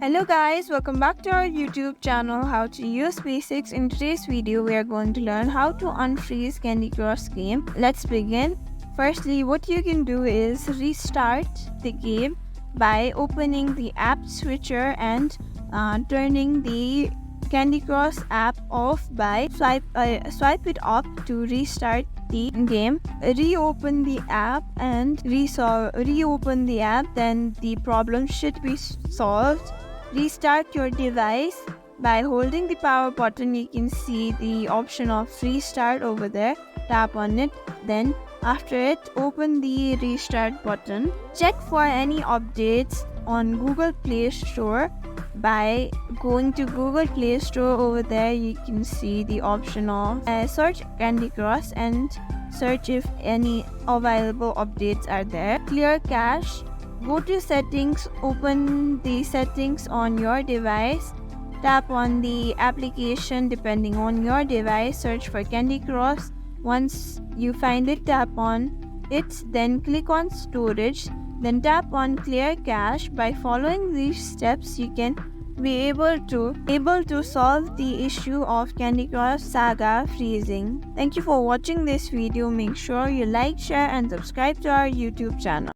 Hello guys, welcome back to our YouTube channel How to Use Basics. In today's video, we are going to learn how to unfreeze Candy Crush game. Let's begin. Firstly, what you can do is restart the game by opening the app switcher and turning the Candy Crush app off by swipe it up to restart the game. Reopen the app and reopen the app, then the problem should be solved. Restart your device by holding the power button. You can see the option of restart over there. Tap on it, then after it, open the restart button. Check for any updates on Google Play Store by going to Google Play Store. Over there you can see the option of search Candy Crush and search if any available updates are there. Clear cache. Go to settings, open the settings on your device, tap on the application depending on your device, search for Candy Crush. Once you find it, tap on it, then click on storage, then tap on clear cache. By following these steps, you can be able to solve the issue of Candy Crush Saga freezing. Thank you for watching this video. Make sure you like, share and subscribe to our YouTube channel.